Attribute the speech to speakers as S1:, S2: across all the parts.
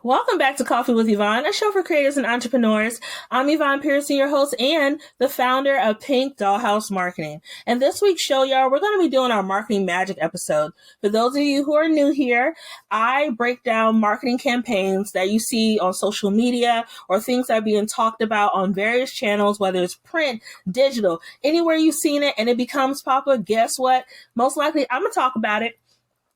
S1: Welcome back to Coffee with Yvonne, a show for creators and entrepreneurs. I'm Yvonne Pearson, your host and the founder of Pink Dollhouse Marketing. And this week's show, y'all, we're going to be doing our marketing magic episode. For those of you who are new here, I break down marketing campaigns that you see on social media or things that are being talked about on various channels, whether it's print, digital, anywhere you've seen it and it becomes popular. Guess what? Most likely, I'm going to talk about it.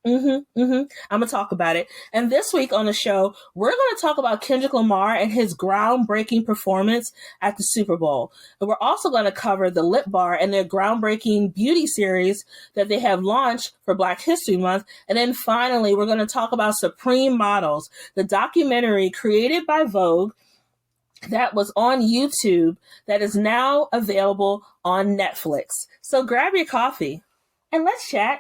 S1: I'm going to talk about it. And this week on the show, we're going to talk about Kendrick Lamar and his groundbreaking performance at the Super Bowl. And we're also going to cover the LipBar and their groundbreaking beauty series that they have launched for Black History Month. And then finally, we're going to talk about Supreme Models, the documentary created by Vogue that was on YouTube that is now available on Netflix. So grab your coffee and let's chat.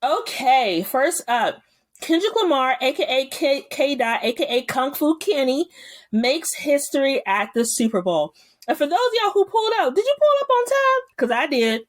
S1: Okay, first up, Kendrick Lamar, aka K-Dot, aka Kung Fu Kenny, makes history at the Super Bowl. And for those of y'all who pulled up, did you pull up on time? Because I did.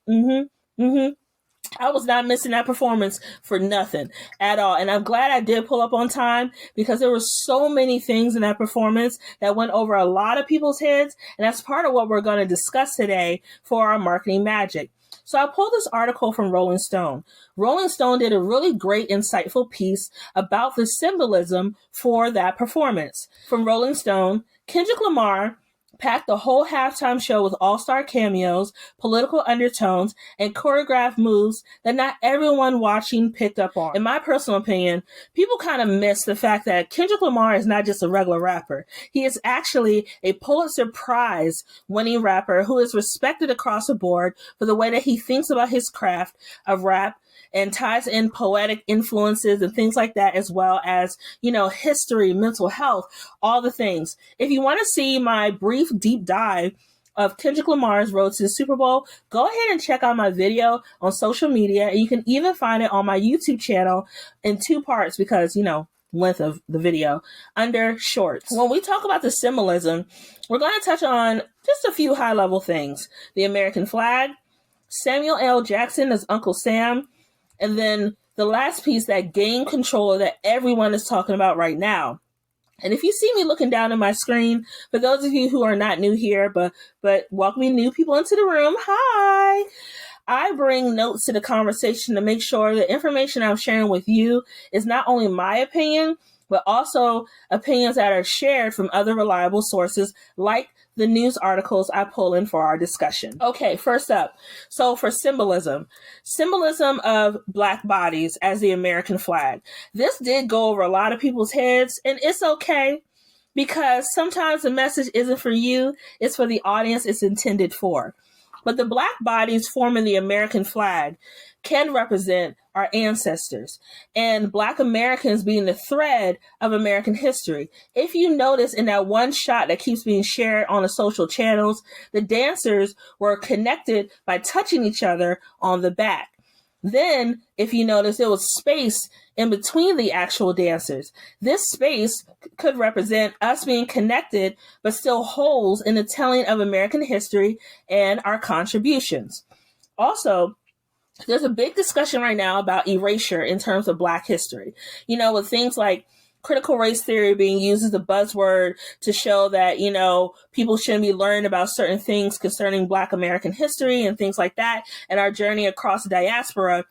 S1: I was not missing that performance for nothing at all. And I'm glad I did pull up on time because there were so many things in that performance that went over a lot of people's heads. And that's part of what we're going to discuss today for our marketing magic. So I pulled this article from Rolling Stone. Rolling Stone did a really great, insightful piece about the symbolism for that performance. From Rolling Stone, Kendrick Lamar packed the whole halftime show with all-star cameos, political undertones, and choreographed moves that not everyone watching picked up on. In my personal opinion, people kind of miss the fact that Kendrick Lamar is not just a regular rapper. He is actually a Pulitzer Prize winning rapper who is respected across the board for the way that he thinks about his craft of rap and ties in poetic influences and things like that, as well as, history, mental health, all the things. If you want to see my brief deep dive of Kendrick Lamar's road to the Super Bowl, go ahead and check out my video on social media. And you can even find it on my YouTube channel in 2 parts because, length of the video under shorts. When we talk about the symbolism, we're going to touch on just a few high level things. The American flag, Samuel L. Jackson as Uncle Sam, and then the last piece, that game controller that everyone is talking about right now. And if you see me looking down at my screen, for those of you who are not new here, but welcoming new people into the room, hi! I bring notes to the conversation to make sure the information I'm sharing with you is not only my opinion, but also opinions that are shared from other reliable sources like the news articles I pull in for our discussion. Okay, first up. So for symbolism of Black bodies as the American flag. This did go over a lot of people's heads, and it's okay because sometimes the message isn't for you, it's for the audience it's intended for. But the Black bodies forming the American flag can represent our ancestors and Black Americans being the thread of American history. If you notice in that one shot that keeps being shared on the social channels, the dancers were connected by touching each other on the back. Then, if you notice, there was space in between the actual dancers. This space could represent us being connected, but still holes in the telling of American history and our contributions. Also, there's a big discussion right now about erasure in terms of Black history. With things like critical race theory being used as a buzzword to show that, people shouldn't be learning about certain things concerning Black American history and things like that, and our journey across the diaspora.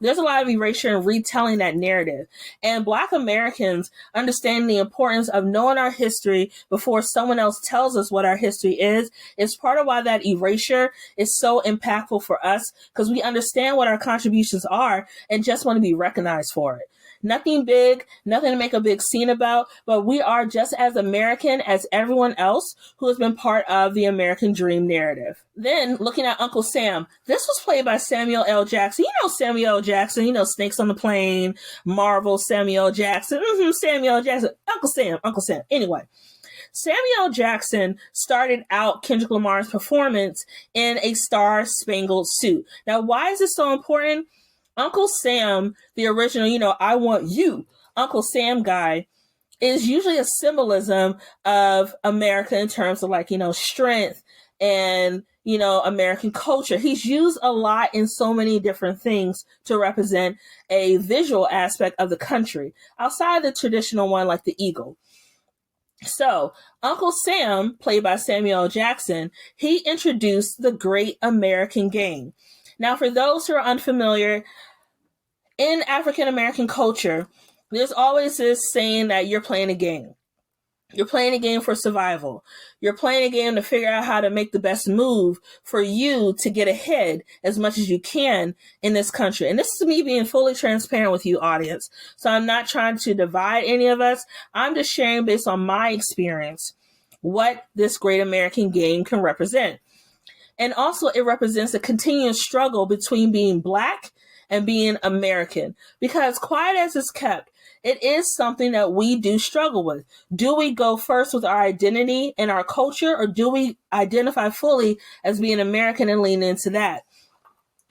S1: There's a lot of erasure and retelling that narrative. And Black Americans understanding the importance of knowing our history before someone else tells us what our history is part of why that erasure is so impactful for us, because we understand what our contributions are and just want to be recognized for it. Nothing big, nothing to make a big scene about, but we are just as American as everyone else who has been part of the American dream narrative. Then, looking at Uncle Sam, this was played by Samuel L. Jackson. Samuel L. Jackson, Snakes on the Plane, Marvel, Samuel L. Jackson, Samuel L. Jackson, Uncle Sam. Anyway, Samuel Jackson started out Kendrick Lamar's performance in a star-spangled suit. Now, why is this so important? Uncle Sam, the original, I want you, Uncle Sam guy, is usually a symbolism of America in terms of strength and, American culture. He's used a lot in so many different things to represent a visual aspect of the country outside the traditional one like the eagle. So, Uncle Sam, played by Samuel L. Jackson, he introduced the Great American Game. Now, for those who are unfamiliar, in African American culture, there's always this saying that you're playing a game. You're playing a game for survival. You're playing a game to figure out how to make the best move for you to get ahead as much as you can in this country. And this is me being fully transparent with you, audience. So I'm not trying to divide any of us. I'm just sharing based on my experience what this Great American Game can represent. And also it represents a continuous struggle between being Black and being American. Because quiet as it's kept, it is something that we do struggle with. Do we go first with our identity and our culture, or do we identify fully as being American and lean into that?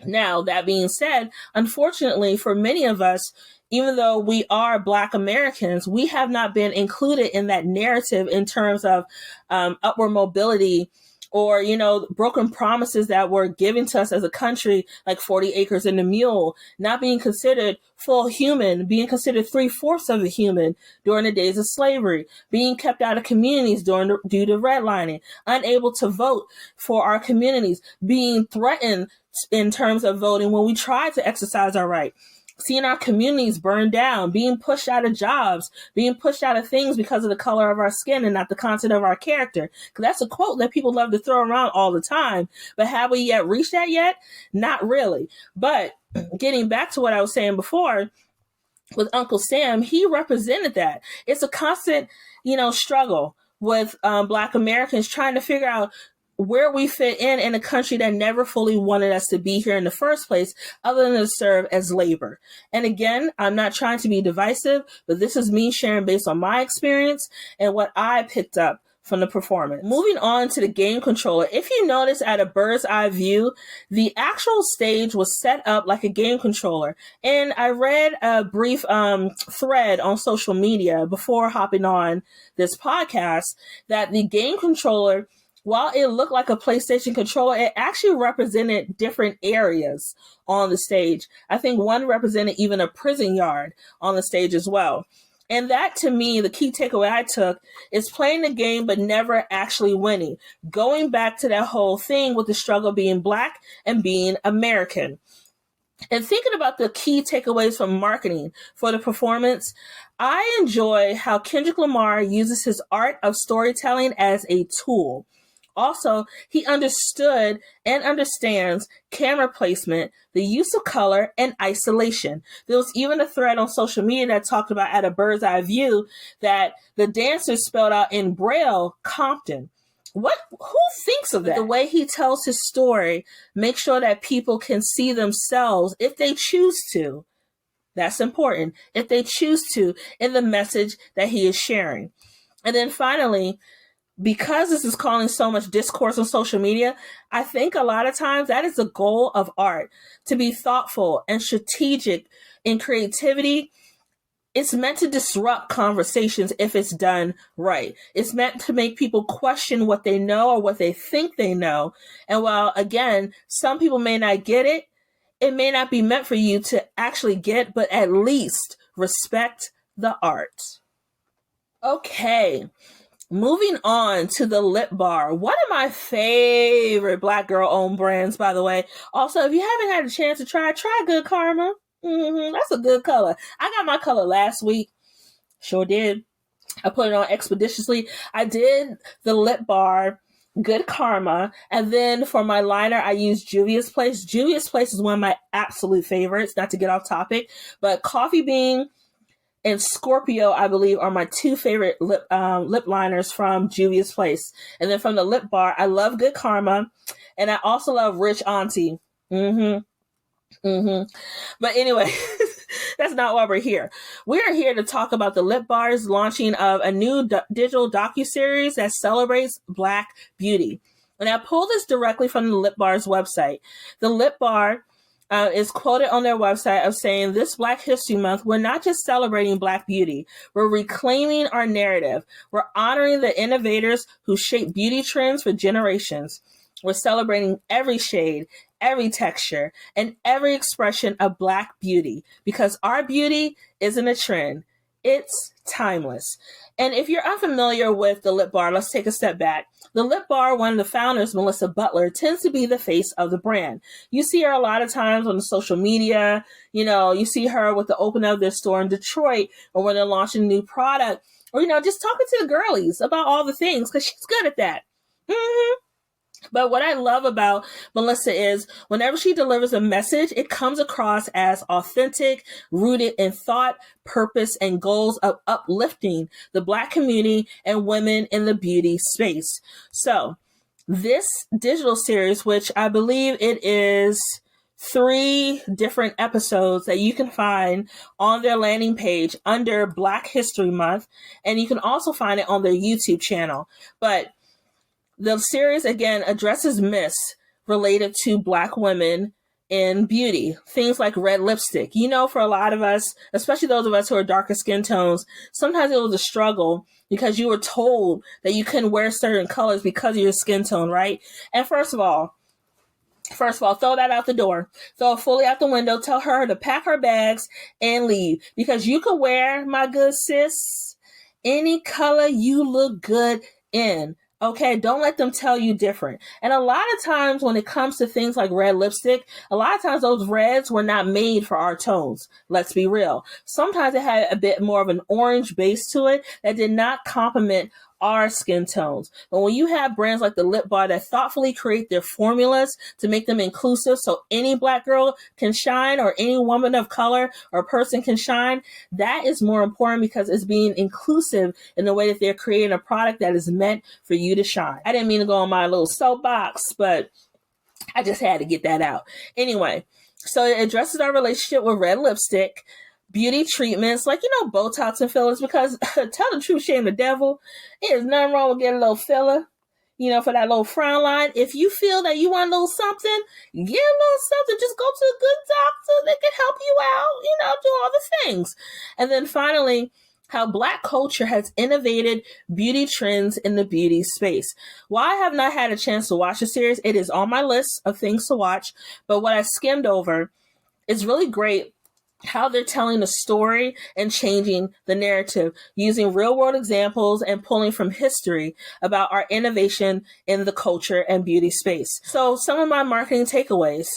S1: Now, that being said, unfortunately, for many of us, even though we are Black Americans, we have not been included in that narrative in terms of upward mobility, or, broken promises that were given to us as a country, like 40 acres and a mule, not being considered full human, being considered 3/4 of a human during the days of slavery, being kept out of communities due to redlining, unable to vote for our communities, being threatened in terms of voting when we tried to exercise our right. Seeing our communities burned down, being pushed out of jobs, being pushed out of things because of the color of our skin and not the content of our character. Because that's a quote that people love to throw around all the time. But have we yet reached that yet? Not really. But getting back to what I was saying before, with Uncle Sam, he represented that. It's a constant, struggle with Black Americans trying to figure out where we fit in a country that never fully wanted us to be here in the first place, other than to serve as labor. And again, I'm not trying to be divisive, but this is me sharing based on my experience and what I picked up from the performance. Moving on to the game controller. If you notice at a bird's eye view, the actual stage was set up like a game controller. And I read a brief thread on social media before hopping on this podcast that the game controller, while it looked like a PlayStation controller, it actually represented different areas on the stage. I think one represented even a prison yard on the stage as well. And that, to me, the key takeaway I took is playing the game but never actually winning. Going back to that whole thing with the struggle being Black and being American. And thinking about the key takeaways from marketing for the performance, I enjoy how Kendrick Lamar uses his art of storytelling as a tool. Also, he understood and understands camera placement, the use of color, and isolation. There was even a thread on social media that talked about at a bird's eye view that the dancers spelled out in Braille, Compton. Who thinks of that? The way he tells his story makes sure that people can see themselves if they choose to. That's important. If they choose to, in the message that he is sharing. And then finally, because this is causing so much discourse on social media, I think a lot of times that is the goal of art, to be thoughtful and strategic in creativity. It's meant to disrupt conversations if it's done right. It's meant to make people question what they know or what they think they know. And while, again, some people may not get it, it may not be meant for you to actually get, but at least respect the art. Okay. Moving on to the LipBar, one of my favorite Black girl-owned brands, by the way. Also, if you haven't had a chance to try Good Karma. That's a good color. I got my color last week. Sure did. I put it on expeditiously. I did the LipBar Good Karma, and then for my liner, I used Juvia's Place. Juvia's Place is one of my absolute favorites, not to get off topic, but Coffee Bean and Scorpio, I believe, are my two favorite lip liners from Juvia's Place. And then from the LipBar, I love Good Karma, and I also love Rich Auntie. But anyway, that's not why we're here. We are here to talk about the LipBar's launching of a new digital docu-series that celebrates Black beauty. And I pulled this directly from the LipBar's website. The LipBar is quoted on their website of saying, this Black History Month, we're not just celebrating Black beauty, we're reclaiming our narrative. We're honoring the innovators who shape beauty trends for generations. We're celebrating every shade, every texture, and every expression of Black beauty because our beauty isn't a trend. It's timeless. And if you're unfamiliar with the LipBar, let's take a step back. The LipBar, one of the founders, Melissa Butler, tends to be the face of the brand. You see her a lot of times on the social media. You see her with the opening of their store in Detroit or when they're launching a new product or, just talking to the girlies about all the things because she's good at that. But what I love about Melissa is whenever she delivers a message, it comes across as authentic, rooted in thought, purpose, and goals of uplifting the Black community and women in the beauty space. So this digital series, which I believe it is 3 different episodes that you can find on their landing page under Black History Month, and you can also find it on their YouTube channel. But the series, again, addresses myths related to Black women in beauty. Things like red lipstick. For a lot of us, especially those of us who are darker skin tones, sometimes it was a struggle because you were told that you couldn't wear certain colors because of your skin tone, right? And first of all, throw that out the door. Throw it fully out the window. Tell her to pack her bags and leave. Because you can wear, my good sis, any color you look good in. Okay, don't let them tell you different. And a lot of times when it comes to things like red lipstick, a lot of times those reds were not made for our tones. Let's be real. Sometimes it had a bit more of an orange base to it that did not complement our skin tones. But when you have brands like the LipBar that thoughtfully create their formulas to make them inclusive so any Black girl can shine or any woman of color or person can shine, that is more important because it's being inclusive in the way that they're creating a product that is meant for you to shine. I didn't mean to go on my little soapbox, but I just had to get that out. Anyway, so it addresses our relationship with red lipstick, beauty treatments like, Botox and fillers, because tell the truth, shame the devil. There's nothing wrong with getting a little filler, for that little frown line. If you feel that you want a little something, get a little something. Just go to a good doctor that can help you out, do all the things. And then finally, how Black culture has innovated beauty trends in the beauty space. While I have not had a chance to watch the series, it is on my list of things to watch. But what I skimmed over is really great how they're telling the story and changing the narrative using real world examples and pulling from history about our innovation in the culture and beauty space. So some of my marketing takeaways.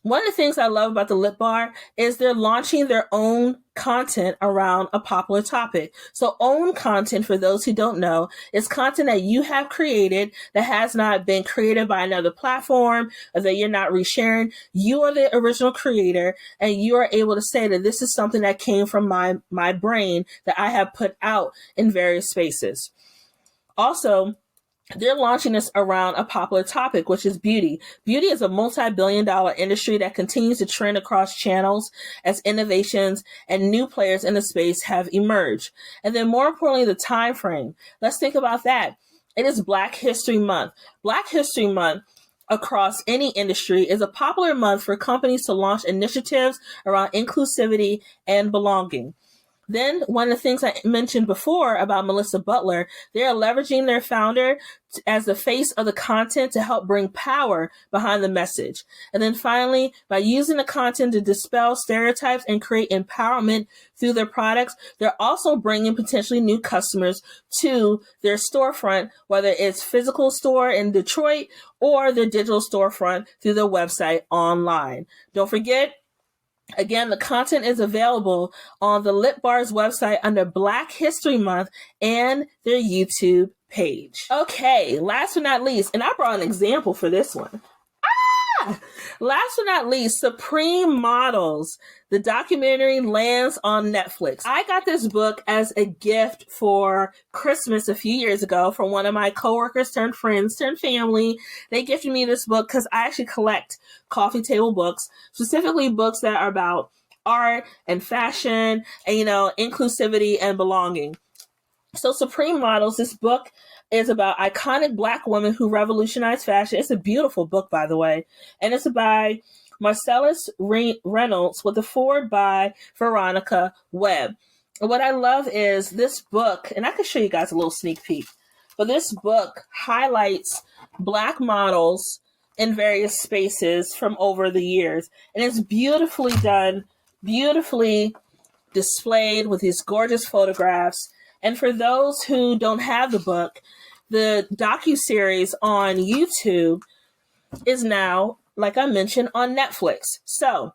S1: One of the things I love about the LipBar is they're launching their own content around a popular topic. So own content, for those who don't know, is content that you have created that has not been created by another platform or that you're not resharing. You are the original creator and you are able to say that this is something that came from my brain that I have put out in various spaces. Also, they're launching this around a popular topic, which is beauty. Beauty is a multi-billion-dollar industry that continues to trend across channels as innovations and new players in the space have emerged. And then more importantly, the time frame. Let's think about that. It is Black History Month. Black History Month across any industry is a popular month for companies to launch initiatives around inclusivity and belonging. Then one of the things I mentioned before about Melissa Butler, they're leveraging their founder as the face of the content to help bring power behind the message. And then finally, by using the content to dispel stereotypes and create empowerment through their products, they're also bringing potentially new customers to their storefront, whether it's physical store in Detroit or their digital storefront through their website online. Don't forget, again, the content is available on the LipBar's website under Black History Month and their YouTube page. Okay, last but not least, and I brought an example for this one. Last but not least, Supreme Models. The documentary lands on Netflix. I got this book as a gift for Christmas a few years ago from one of my coworkers turned friends turned family. They gifted me this book because I actually collect coffee table books, specifically books that are about art and fashion and, inclusivity and belonging. So Supreme Models, this book is about iconic Black women who revolutionized fashion. It's a beautiful book, by the way. And it's by Marcellus Reynolds with a foreword by Veronica Webb. And what I love is this book, and I can show you guys a little sneak peek, but this book highlights Black models in various spaces from over the years. And it's beautifully done, beautifully displayed with these gorgeous photographs. And for those who don't have the book, the docu-series on YouTube is now, like I mentioned, on Netflix. So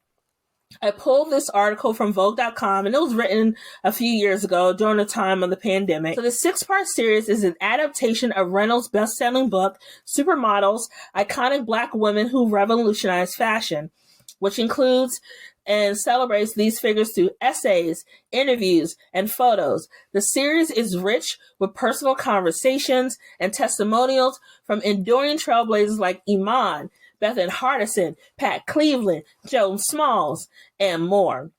S1: I pulled this article from Vogue.com, and it was written a few years ago during the time of the pandemic. So the 6-part series is an adaptation of Reynolds' best-selling book, Supermodels, Iconic Black Women Who Revolutionized Fashion, which includes and celebrates these figures through essays, interviews, and photos. The series is rich with personal conversations and testimonials from enduring trailblazers like Yvonne, Bethan Hardison, Pat Cleveland, Joan Smalls, and more.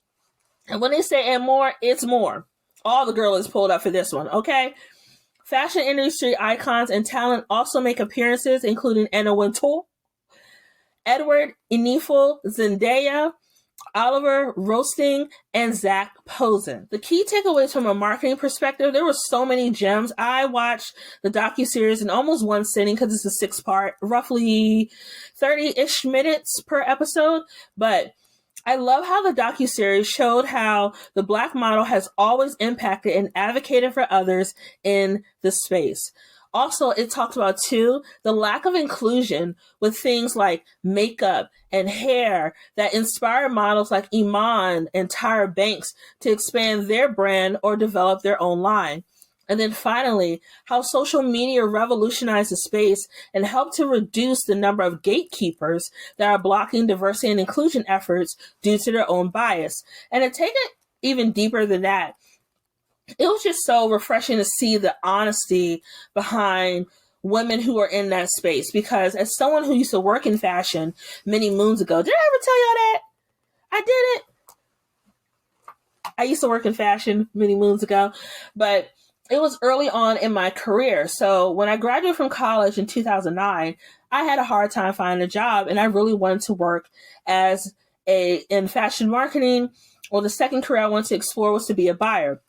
S1: And when they say and more, it's more. All the girl is pulled up for this one, okay? Fashion industry icons and talent also make appearances, including Anna Wintour, Edward Enifo, Zendaya, Oliver Roasting, and Zach Posen. The key takeaways from a marketing perspective, there were so many gems. I watched the docuseries in almost one sitting because it's a 6-part, roughly 30-ish minutes per episode. But I love how the docuseries showed how the Black model has always impacted and advocated for others in the space. Also, it talked about, too, the lack of inclusion with things like makeup and hair that inspired models like Iman and Tyra Banks to expand their brand or develop their own line. And then finally, how social media revolutionized the space and helped to reduce the number of gatekeepers that are blocking diversity and inclusion efforts due to their own bias. And to take it even deeper than that, it was just so refreshing to see the honesty behind women who are in that space. Because as someone who used to work in fashion many moons ago, did I ever tell y'all that? I didn't. I used to work in fashion many moons ago, but it was early on in my career. So when I graduated from college in 2009, I had a hard time finding a job, and I really wanted to work in fashion marketing. Well, the second career I wanted to explore was to be a buyer.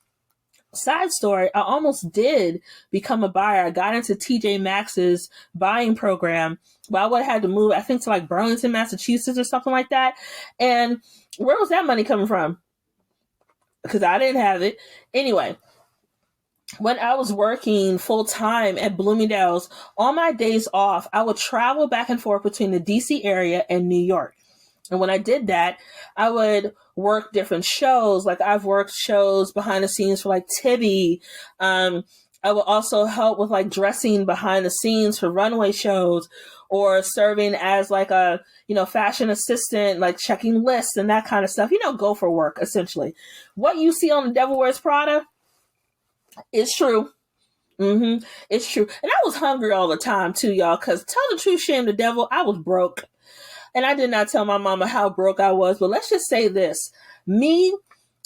S1: Side story, I almost did become a buyer. I got into TJ Maxx's buying program, but I would have had to move, I think, to like Burlington, Massachusetts or something like that. And where was that money coming from? Because I didn't have it. Anyway, when I was working full time at Bloomingdale's, on my days off, I would travel back and forth between the DC area and New York. And when I did that, I would work different shows. Like I've worked shows behind the scenes for like Tibby. I would also help with like dressing behind the scenes for runway shows, or serving as like a, fashion assistant, like checking lists and that kind of stuff. Go for work, essentially. What you see on The Devil Wears Prada is true. It's true. And I was hungry all the time too, y'all, because tell the truth, shame the devil, I was broke. And I did not tell my mama how broke I was, but let's just say this. Me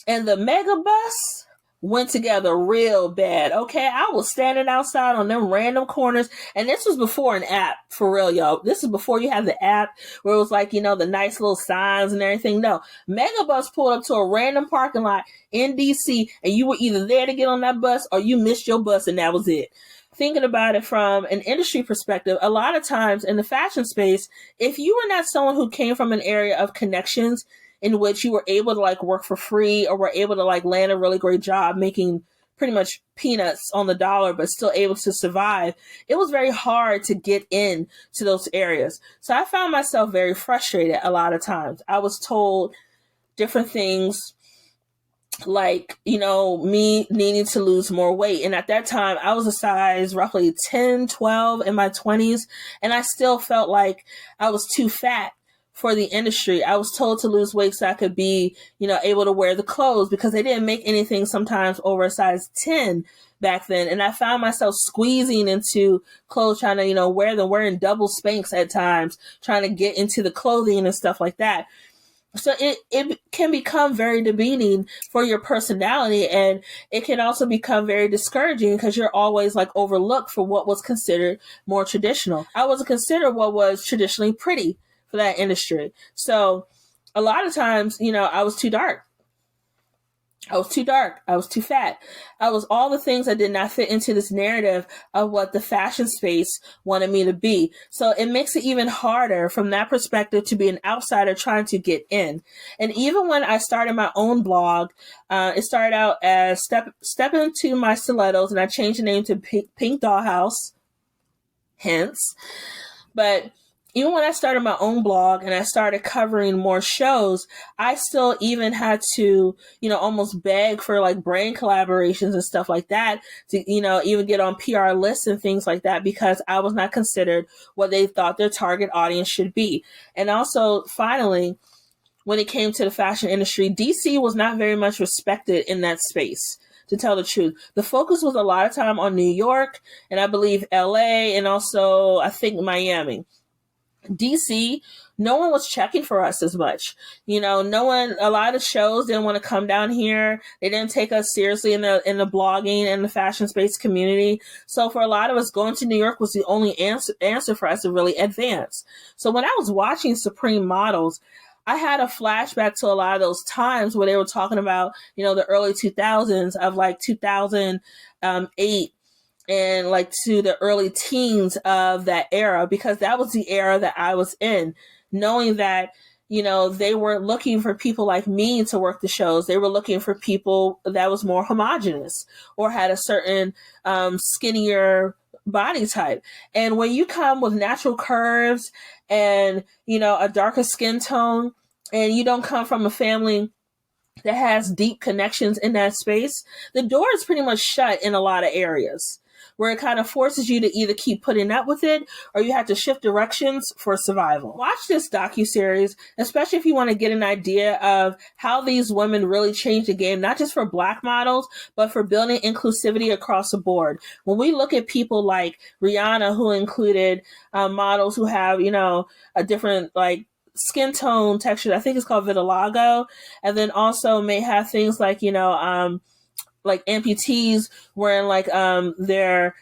S1: and the mega bus went together real bad, okay? I was standing outside on them random corners, and this was before an app, for real, y'all. This is before you had the app where it was like, the nice little signs and everything. No, mega bus pulled up to a random parking lot in DC, and you were either there to get on that bus or you missed your bus, and that was it. Thinking about it from an industry perspective, a lot of times in the fashion space, if you were not someone who came from an area of connections in which you were able to like work for free, or were able to like land a really great job making pretty much peanuts on the dollar, but still able to survive, it was very hard to get in to those areas. So I found myself very frustrated a lot of times. I was told different things, like, me needing to lose more weight. And at that time, I was a size roughly 10, 12 in my 20s. And I still felt like I was too fat for the industry. I was told to lose weight so I could be, able to wear the clothes, because they didn't make anything sometimes over a size 10 back then. And I found myself squeezing into clothes, trying to, wear them, wearing double Spanx at times, trying to get into the clothing and stuff like that. So it can become very demeaning for your personality, and it can also become very discouraging because you're always like overlooked for what was considered more traditional. I wasn't considered what was traditionally pretty for that industry. So a lot of times, I was too dark. I was too dark. I was too fat. I was all the things that did not fit into this narrative of what the fashion space wanted me to be. So it makes it even harder from that perspective to be an outsider trying to get in. And even when I started my own blog, it started out as Step Into My Stilettos, and I changed the name to Pink Dollhouse, hence. But even when I started my own blog and I started covering more shows, I still even had to, almost beg for like brand collaborations and stuff like that to, even get on PR lists and things like that, because I was not considered what they thought their target audience should be. And also, finally, when it came to the fashion industry, DC was not very much respected in that space. To tell the truth, the focus was a lot of time on New York and I believe LA and also I think Miami. DC, no one was checking for us as much. A lot of shows didn't want to come down here. They didn't take us seriously in the blogging and the fashion space community. So for a lot of us, going to New York was the only answer for us to really advance. So when I was watching Supreme Models, I had a flashback to a lot of those times where they were talking about, the early 2000s of like 2008. And like to the early teens of that era, because that was the era that I was in, knowing that, they weren't looking for people like me to work the shows. They were looking for people that was more homogenous or had a certain skinnier body type. And when you come with natural curves and, a darker skin tone, and you don't come from a family that has deep connections in that space, the door is pretty much shut in a lot of areas, where it kind of forces you to either keep putting up with it or you have to shift directions for survival. Watch this docu-series, especially if you want to get an idea of how these women really changed the game, not just for Black models, but for building inclusivity across the board. When we look at people like Rihanna, who included models who have, a different like skin tone texture, I think it's called vitiligo, and then also may have things like, like amputees wearing like their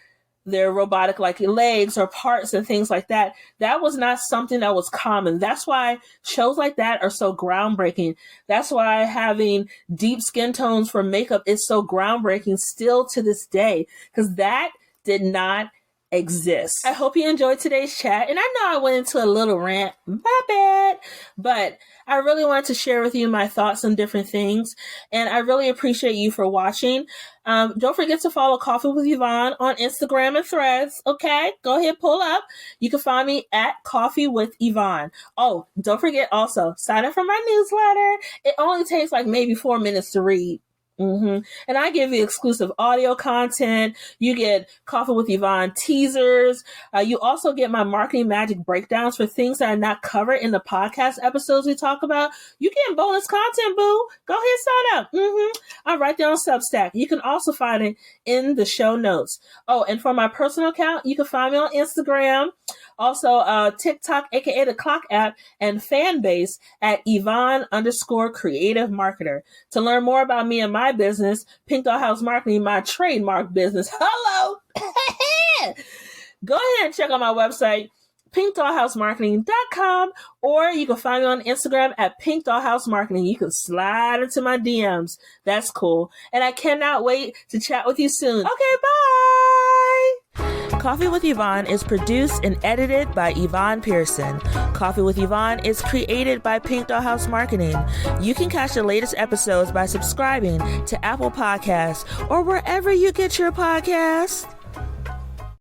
S1: robotic like legs or parts and things like that. That was not something that was common. That's why shows like that are so groundbreaking. That's why having deep skin tones for makeup is so groundbreaking still to this day, because that did not exist. I hope you enjoyed today's chat, and I know I went into a little rant, my bad, but I really wanted to share with you my thoughts on different things, and I really appreciate you for watching. Don't forget to follow Coffee with Yvonne on Instagram and Threads, okay? Go ahead, pull up. You can find me at Coffee with Yvonne. Oh, don't forget also, sign up for my newsletter. It only takes like maybe 4 minutes to read. And I give you exclusive audio content. You get Coffee with Yvonne teasers. You also get my marketing magic breakdowns for things that are not covered in the podcast episodes we talk about. You get bonus content, boo. Go ahead, sign up. I'm right there on Substack. You can also find it in the show notes. Oh, and for my personal account, you can find me on Instagram. Also, TikTok, aka the Clock app, and fan base at Yvonne_creative marketer. To learn more about me and my business, Pink Dollhouse Marketing, my trademark business. Hello! Go ahead and check out my website, pinkdollhousemarketing.com, or you can find me on Instagram at pinkdollhousemarketing. You can slide into my DMs. That's cool. And I cannot wait to chat with you soon. Okay, bye! Coffee with Yvonne is produced and edited by Yvonne Pearson. Coffee with Yvonne is created by Pink Dollhouse Marketing. You can catch the latest episodes by subscribing to Apple Podcasts or wherever you get your podcasts.